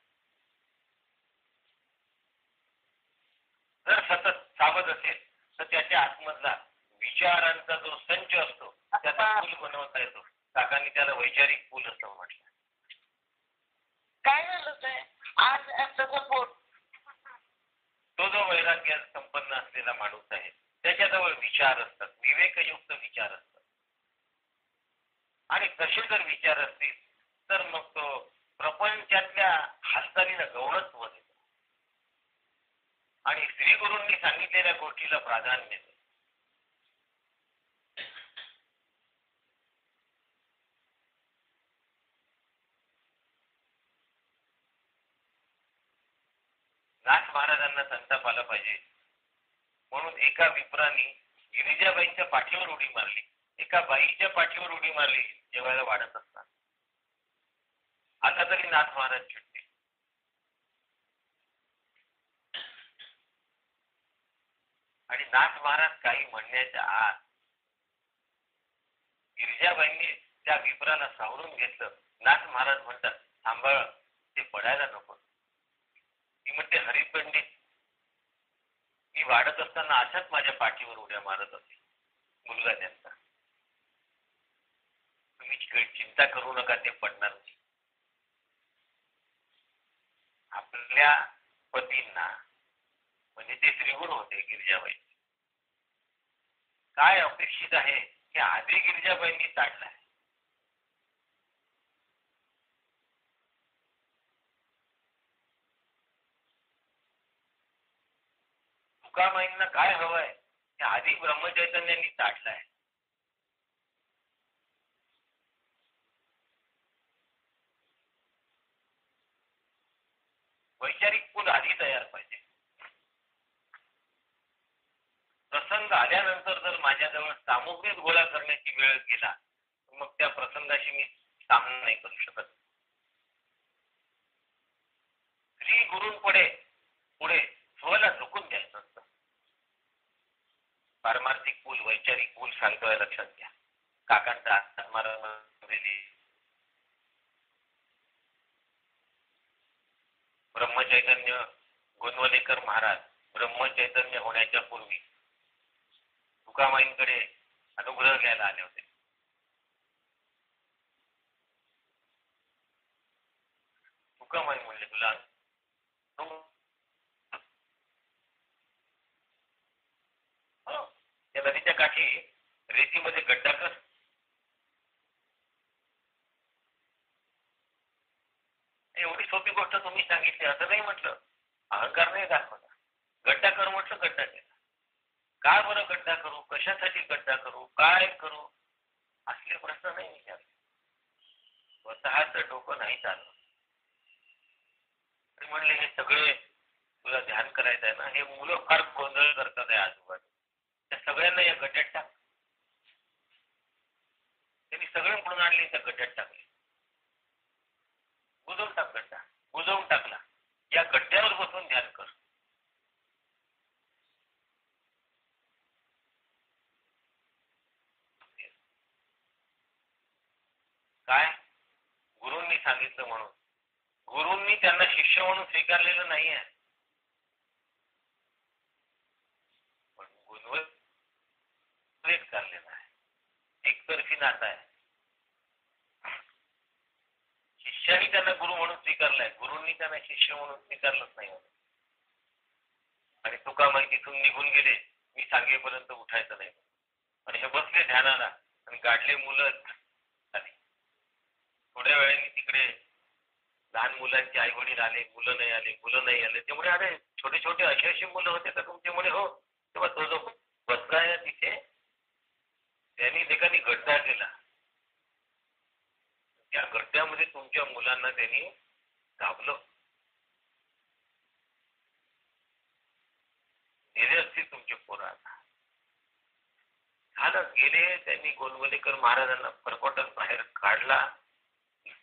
जर सतत सावध असेल तर त्याच्या आतमधला विचारांचा जो संच असतो त्याचा पूल बनवता येतो. काकांनी त्याला वैचारिक पूल असं म्हटलं. काय झालं ते आज पोट तो जो वैराग्य संपन्न असलेला माणूस आहे त्याच्याजवळ विचार असतात, विवेकयुक्त विचार असतात. आणि तसे जर विचार असतील तर मग तो प्रपंचातल्या हालचालीला गौरत्व देतो आणि श्री गुरूंनी सांगितलेल्या गोष्टीला प्राधान्य देतो. नाथ महाराजांना संताप आला पाहिजे म्हणून एका विप्राने गिरिजाबाईंच्या पाठीवर उडी मारली, एका बाईच्या पाठीवर उडी मारली जेवायला वाढत असतात. आता तरी नाथ महाराज चिडते. आणि नाथ महाराज काही म्हणण्याच्या आत गिरिजाबाईंनी त्या विप्राला सावरून घेतलं. नाथ महाराज म्हणतात, सांभाळ, ते पडायला नको. ती म्हणते, हरिपंडित, मी वाढत असताना अशाच माझ्या पाठीवर उड्या मारत असे. मुलगा त्यांचा, तुम्ही चिंता करू नका, ते पडणार नाही. आपल्या पतींना म्हणजे ते त्रिगुण होते गिरिजाबाई, काय अपेक्षित आहे हे आधी गिरिजाबाईंनी ताडलं आहे. तुकाबाईंना काय हवंय हे आधी ब्रह्मचैतन्यांनी ताडलं आहे. वैचारिक पूल आधी तयार पाहिजे. प्रसंग आल्यानंतर जर माझ्याजवळ सामुग्रीच गोळा करण्याची वेळ गेला मग त्या प्रसंगाशी मी सामना नाही करू शकत. श्री गुरूंपुढे पुढे स्वला झुकून द्यायचं असतं. पारमार्थिक पूल, वैचारिक पूल सांगतोय, लक्षात घ्या. काकांचा ब्रह्मचैतन्य गोंदवलेकर महाराज ब्रह्मचैतन्य होण्याच्या पूर्वी तुकाबाईंकडे अनुग्रह घ्यायला आले होते. तुकाबाई म्हणले, तुला त्या नदीच्या काठी रेतीमध्ये गड्डा कर. एवढी सोपी गोष्ट तुम्ही सांगितली असं नाही म्हटलं, अहंकार नाही दाखवला. गड्डा कर म्हटलं, गड्डा केला. काय बरं गड्डा करू, कशासाठी गड्डा करू, काय करू, असले प्रश्न नाही विचारले. स्वतःच डोकं नाही चाललं. आणि म्हणले हे सगळे तुला ध्यान करायचं आहे ना, हे मुलं फार गोंधळ करतात आहे आजूबाजू, त्या सगळ्यांना या गड्ड्यात टाक. त्यांनी सगळे म्हणून आणले त्या गड्ड्यात टाकले. बुजवून टाक गड्डा. बुजवून टाकला. या गड्ड्यावर बसून ध्यान कर. काय गुरूंनी सांगितलं म्हणून. गुरूंनी त्यांना शिष्य म्हणून स्वीकारलेलं नाही आहे, पण गुरुवर स्वीकारलेलं आहे. एकतर्फी नाता आहे. शिष्याने त्यांना गुरु म्हणून स्वीकारलाय, गुरूंनी त्यांना शिष्य म्हणून स्वीकारलंच नाही. आणि तुका माहिती तिथून निघून गेले, मी सांगेपर्यंत उठायचं नाही. आणि हे बसले ध्यानाला आणि गाडले मुलं आली. थोड्या वेळाने तिकडे लहान मुलांचे आई वडील आले, मुलं नाही आले, मुलं नाही आले. त्यामुळे अरे छोटे छोटे असे मुलं होते का तुमचे? म्हणे हो. तेव्हा तो जो बसला आहे तिथे, त्यांनी एकाने गड्डा केला. त्या गड्ड्यामध्ये तुमच्या मुलांना त्यांनी दाबलं. गेले असतील तुमचे पोरं. आता झालं, गेले. त्यांनी गोंदवलेकर महाराजांना फरफटून बाहेर काढला.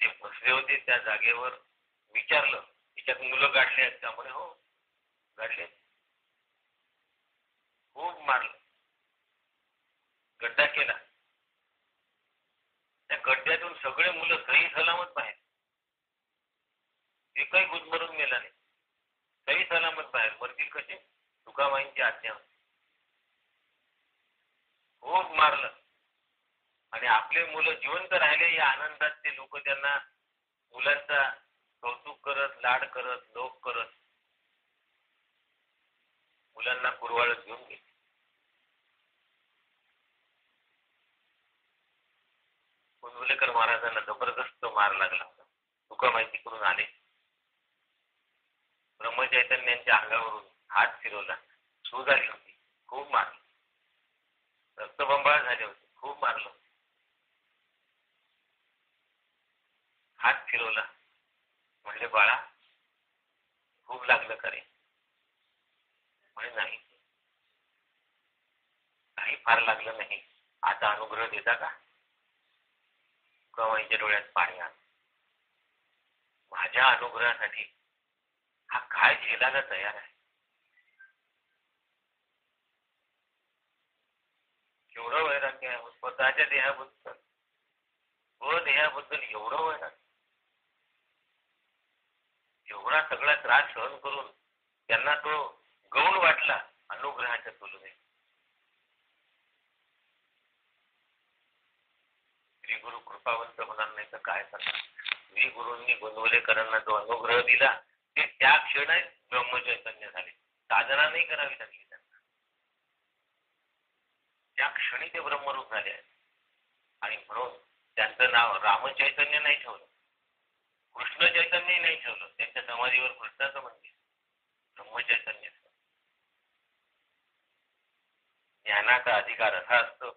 ते बसले होते त्या जागेवर. विचारलं, तिच्यात मुलं गाडले आहेत का? म्हणे हो गाडले. खूप मारलं, गड्डा केला. त्या गड्ड्यातून सगळे मुलं सही सलामत बाहेर. एकही गुदमरून मेला नाही. सही सलामत बाहेर. मरतील कसे? तुकामाईंची आज्ञा. खूप मारलं. आणि आपले मुलं जिवंत राहिले या आनंदात ते लोक त्यांना मुलांचा कौतुक करत, लाड करत, लोक करत मुलांना कुरवाळत घेऊन गेले. गोंदवलेकर महाराजांना जबरदस्त मार लागला होता. तुकामाहिती करून आले. ब्रह्मचैतन्यांच्या अंगावरून हात फिरवला. सूज आली होती. खूप मारलं. रक्तबंबाळ झाले होते. खूप मारलं. हात फिरवला. म्हणले बाळा खूप लागलं का रे? म्हणे नाही, काही फार लागलं नाही. आता अनुग्रह देता का? तुकामाईंच्या डोळ्यात पाणी आलं. माझ्या अनुग्रहासाठी हा काय झेलायला तयार आहे? केवढं वैराग्य आहे स्वतःच्या देहाबद्दल व देहाबद्दल. एवढं वैराग्य, एवढा सगळा त्रास सहन करून त्यांना तो गौण वाटला अनुग्रहाच्या तुलनेत. श्री गुरु कृपावंत होणार नाही तर काय करणार? श्री गुरूंनी गोंदवलेकरांना जो अनुग्रह दिला ते त्या क्षणात ब्रह्मचैतन्य झाले. साधना नाही करावी लागली त्यांना. त्या क्षणी ते ब्रह्मरूप झाले आहेत. आणि म्हणून त्यांचं नाव रामचैतन्य नाही ठेवलं, कृष्ण चैतन्य नाही ठेवलं. त्यांच्या समाधीवर कृष्णाचं मंदिर, ब्रह्मचैतन्य. ज्ञानाचा अधिकार असा असतो,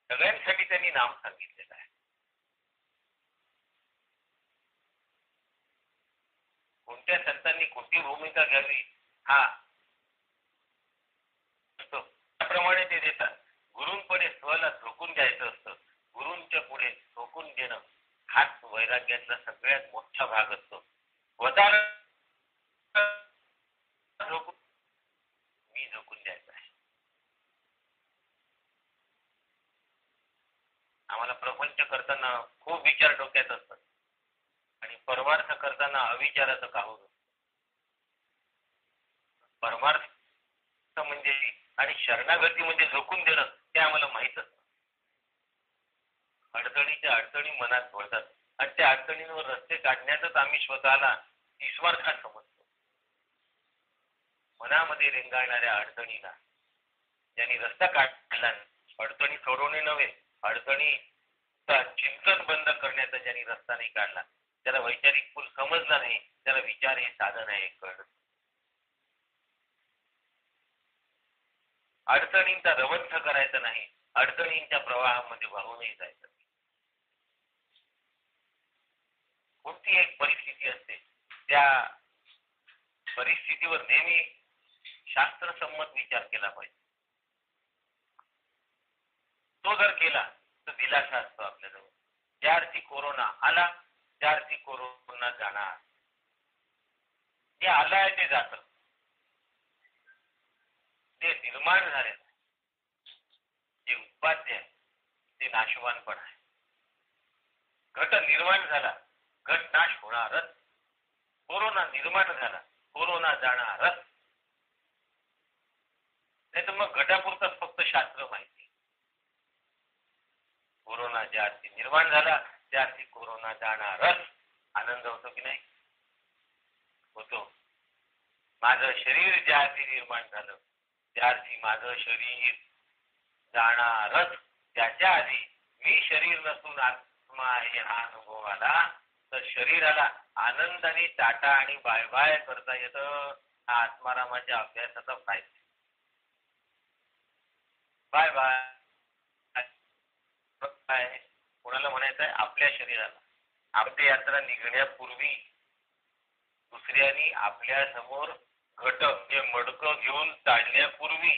सगळ्यांसाठी त्यांनी नाम सांगितलेलं आहे. कोणत्या संतांनी कोणती भूमिका घ्यावी हा असतो, त्याप्रमाणे ते देतात. गुरूंपुढे स्वला झोकून द्यायचं असतं. गुरूंच्या पुढे झोकून देणं हाच वैराग्यातला सगळ्यात मोठा भाग असतो. स्वतः झोकून मी झोकून द्यायचं आहे. आम्हाला प्रपंच करताना खूप विचार डोक्यात असतात आणि परमार्थ करताना अविचाराचं काम होतं. परमार्थ म्हणजे आणि शरणागती म्हणजे झोकून देणं ते आम्हाला माहित असतं. अडचणीच्या अडचणी मनात वळतात आणि त्या अडचणींवर रस्ते काढण्यातच आम्ही स्वतःला निस्वार्थ समजतो. मनामध्ये रेंगाळणाऱ्या अडचणीला ज्यांनी रस्ता काढला, अडचणी सोडवणे नव्हे, अडचणी चिंतन बंद करण्याचा ज्यांनी रस्ता नाही काढला, त्याला वैचारिक पूल समजला नाही, त्याला विचार हे साधन आहे कळत. अडचणींचा रवंथ करायचा नाही, अडचणींच्या प्रवाहामध्ये वाहूनही जायचं. कोणती एक परिस्थिती असते, त्या परिस्थितीवर नेहमी शास्त्रसंमत विचार केला पाहिजे. तो जर केला तर दिलासा असतो आपल्याजवळ. ज्या अर्थी कोरोना आला त्या अर्थी कोरोना जाणार. जे आलं आहे ते जातं, ते निर्माण झाले, जे उत्पाद्य आहे ते नाशवान पण आहे. घट निर्माण झाला, घट नाश होणारच. कोरोना निर्माण झाला, कोरोना जाणारच. नाही तर मग घटापुरतच फक्त शास्त्र माहिती. कोरोना ज्या अर्थी निर्माण झाला त्या अर्थी कोरोना जाणारच. आनंद होतो की नाही? होतो. माझं शरीर ज्या अर्थी निर्माण झालं त्या अर्थी माझं शरीर जाणारच. त्याच्या आधी मी शरीर नसून आत्मा आहे हा अनुभव आला तर शरीराला आनंदाने टाटा आणि बाय बाय करता येतं. हा आत्मारामाच्या अभ्यासाचा फायदा. बाय बाय काय कोणाला म्हणायचं आहे? आपल्या शरीराला. आपली यात्रा निघण्यापूर्वी दुसऱ्यांनी आपल्या समोर घट म्हणजे मडकं घेऊन चालण्यापूर्वी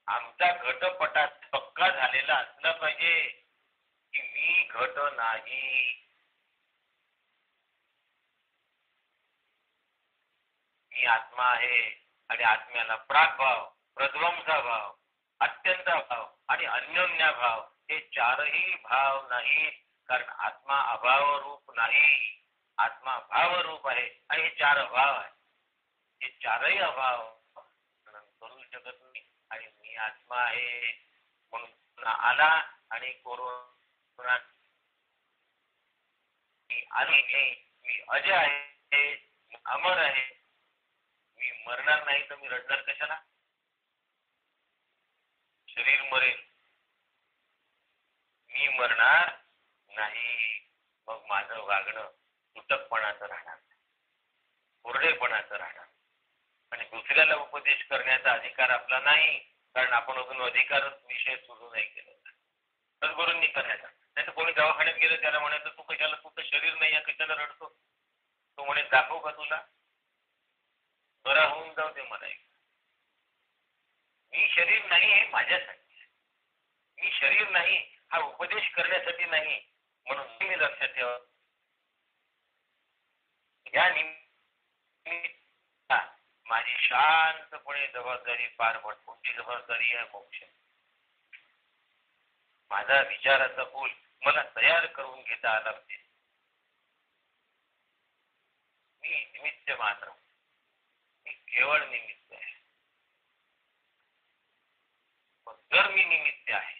आमचा घटपटात पक्का झालेला असला पाहिजे की मी घट नाही. मी आत्मा आहे आणि आत्म्याला प्रागभाव, प्रध्वंसा भाव, अत्यंत भाव आणि अन्योन्या भाव हे चारही भाव नाहीत. कारण आत्मा अभाव रूप नाही, आत्मा भाव रूप आहे आणि हे चार अभाव आहे. हे चारही अभाव करू शकत नाही. आणि मी आत्मा आहे म्हणून आला आणि कोरोना आली नाही. मी अजय आहे, अमर आहे. मी मरणार नाही तर मी रडणार कशाला? शरीर मरेल, मी मरणार नाही. मग माझं वागणं तुटकपणाचं राहणार, कोरडेपणाचं राहणार. आणि दुसऱ्याला उपदेश करण्याचा अधिकार आपला नाही. कारण आपण अजून अधिकारच विषय सुरू नाही केलेला. सद्गुरूंनी करायचा. नाही तर कोणी दवाखान्यात गेलं त्याला म्हणायचं तू कशाला, तू तर शरीर नाही आहे कशाला रडतो. तो म्हणे दाखव का तुला, बरा होऊन जाऊ दे मला. मी शरीर नाही हे माझ्यासाठी. मी शरीर नाही हा उपदेश करण्यासाठी नाही. म्हणून मी लक्षात ठेवा, या निमित्त माझी शांतपणे जबाबदारी पार पडतो. कोणती जबाबदारी आहे? मोक्ष. माझा विचाराचा पूल मला तयार करून घेता आला पाहिजे. मी निमित्त मात्र, मी केवळ निमित्त आहे. जर मी निमित्त आहे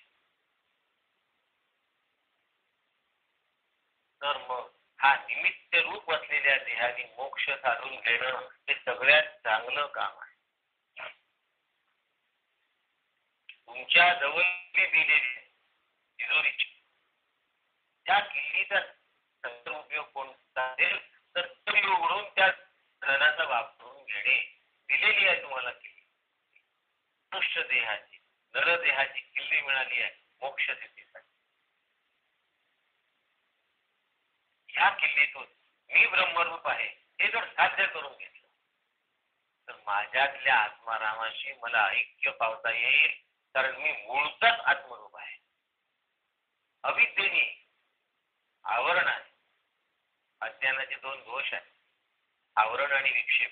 तर मग हा निमित्त रूप असलेल्या देहाने मोक्ष साधून घेणं हे सगळ्यात चांगलं काम आहे. तुमच्या जवळ दिलेले तिजोरीची त्या किल्लीचा उपयोग कोणता असेल तर तुम्ही उघडून त्या धनाचा वापरून घेणे. दिलेली आहे तुम्हाला किल्ली. मनुष्य देहाची, नरदेहाची किल्ली मिळाली आहे मोक्ष सिद्धीसाठी. ह्या किल्लीतून मी ब्रह्मरूप आहे हे जर साध्य करून घेतलं तर माझ्यातल्या आत्मारामाशी मला ऐक्य पावता येईल. कारण मी मूळचाच आत्मरूप आहे. अविद्येने आवरण आहे. अज्ञानाचे दोन दोष आहेत, आवरण आणि विक्षेप.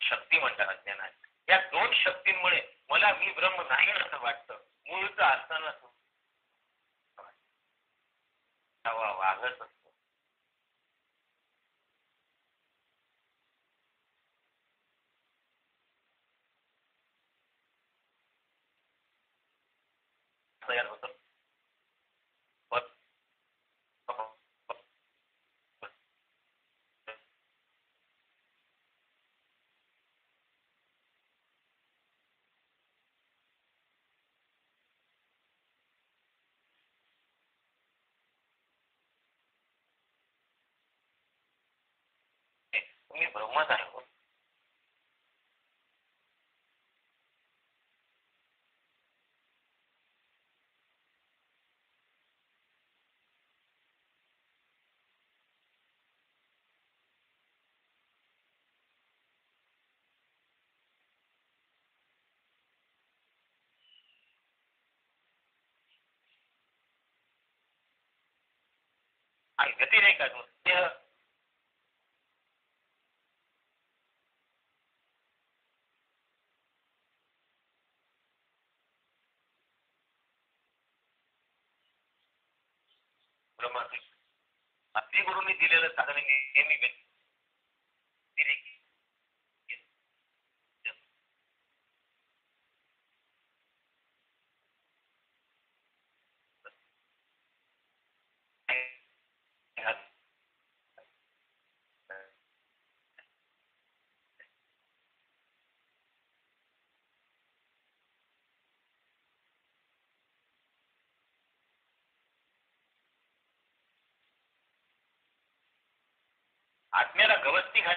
शक्ती म्हणतात अज्ञानाची. या दोन शक्तींमुळे मला मी ब्रह्म नाही असं वाटतं. मूळचं असताना वागत असतो. तयार होत तुम्ही ब्रह्मच आहे. आणि व्यतिरेकातून अति गुरुंनी दिलेलं साधन नेहमी व्यतिरेक आत्म्याला गवसणी घाल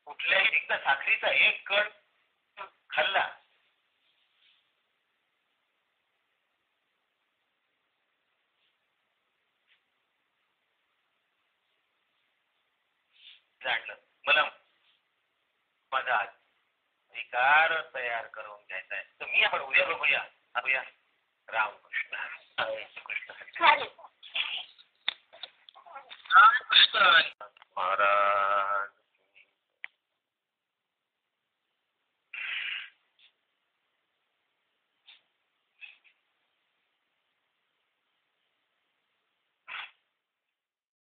कुठल्याही एकदा साखरीचा एक कण खाल्ला जाणलं मला माझा अधिकार तयार करून घ्यायचा आहे तर मी आपण उद्या बघूया बघूया रामकृष्ण कृष्ण चालेल. रामकृष्ण